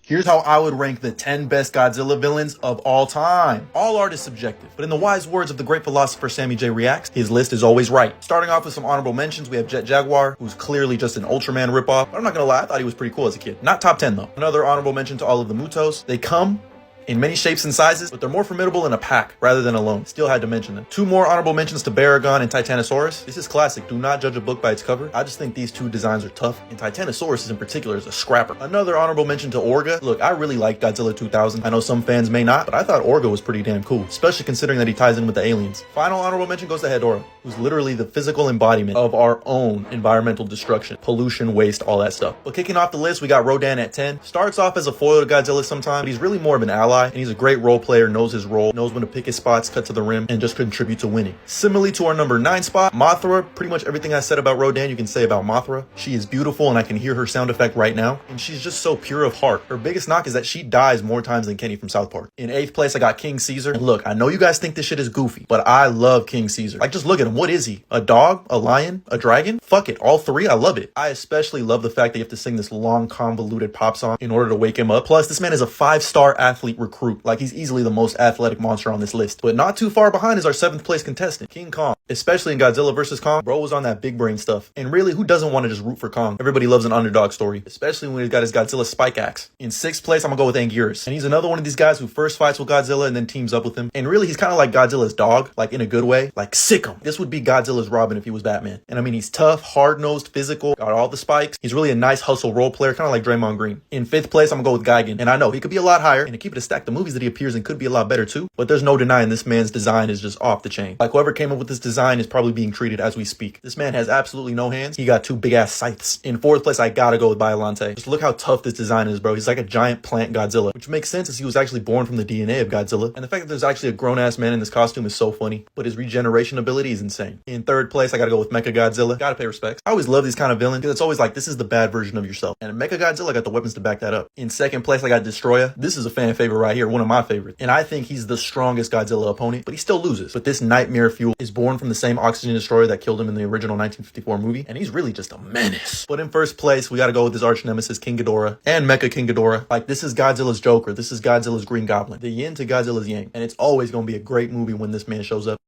Here's how I would rank the 10 best Godzilla villains of all time. All art is subjective, but in the wise words of the great philosopher Sammy J. Reacts, his list is always right. Starting off with some honorable mentions, we have Jet Jaguar, who's clearly just an Ultraman ripoff, but I'm not gonna lie, I thought he was pretty cool as a kid. Not top 10 though. Another honorable mention to all of the Mutos. They come in many shapes and sizes, but they're more formidable in a pack rather than alone. Still had to mention them. Two more honorable mentions to Baragon and Titanosaurus. This is classic. Do not judge a book by its cover. I just think these two designs are tough, and Titanosaurus in particular is a scrapper. Another honorable mention to Orga. Look, I really like Godzilla 2000. I know some fans may not, but I thought Orga was pretty damn cool, especially considering that he ties in with the aliens. Final honorable mention goes to Hedorah, who's literally the physical embodiment of our own environmental destruction, pollution, waste, all that stuff. But kicking off the list, we got Rodan at 10. Starts off as a foil to Godzilla sometimes, but he's really more of an ally, and he's a great role player, knows his role, knows when to pick his spots, cut to the rim, and just contribute to winning. Similarly to our number 9 spot, Mothra. Pretty much everything I said about Rodan, you can say about Mothra. She is beautiful, and I can hear her sound effect right now, and she's just so pure of heart. Her biggest knock is that she dies more times than Kenny from South Park. In 8th place, I got King Caesar. And look, I know you guys think this shit is goofy, but I love King Caesar. Like, just look at him. What is he? A dog? A lion? A dragon? Fuck it. All three? I love it. I especially love the fact that you have to sing this long, convoluted pop song in order to wake him up. Plus, this man is a 5-star athlete recruit. Like, he's easily the most athletic monster on this list. But not too far behind is our 7th place contestant, King Kong. Especially in Godzilla vs. Kong, bro was on that big brain stuff. And really, who doesn't want to just root for Kong? Everybody loves an underdog story, especially when he's got his Godzilla spike axe. In 6th place, I'm gonna go with Anguirus. And he's another one of these guys who first fights with Godzilla and then teams up with him. And really, he's kind of like Godzilla's dog, like in a good way. Like, sick him. This would be Godzilla's Robin if he was Batman. And I mean, he's tough, hard-nosed, physical, got all the spikes. He's really a nice hustle role player, kind of like Draymond Green. In 5th place, I'm gonna go with Gigan. And I know, he could be a lot higher, and to keep it a stack, the movies that he appears in could be a lot better too. But there's no denying this man's design is just off the chain. Like, whoever came up with this design is probably being treated as we speak. This man has absolutely no hands. He got 2 big-ass scythes. In 4th place, I gotta go with Biollante. Just look how tough this design is, bro. He's like a giant plant Godzilla, which makes sense as he was actually born from the DNA of Godzilla. And the fact that there's actually a grown-ass man in this costume is so funny, but his regeneration ability is insane. In 3rd place, I gotta go with Mechagodzilla. Gotta pay respects. I always love these kind of villains because it's always like, this is the bad version of yourself. And Mechagodzilla got the weapons to back that up. In 2nd place, I got Destroyer. This is a fan favorite right here, one of my favorites. And I think he's the strongest Godzilla opponent, but he still loses. But this nightmare fuel is born from the same oxygen destroyer that killed him in the original 1954 movie, and he's really just a menace. But in 1st place, we gotta go with his arch nemesis, King Ghidorah, and Mecha King Ghidorah. Like, this is Godzilla's Joker. This is Godzilla's Green Goblin. The yin to Godzilla's yang. And it's always gonna be a great movie when this man shows up.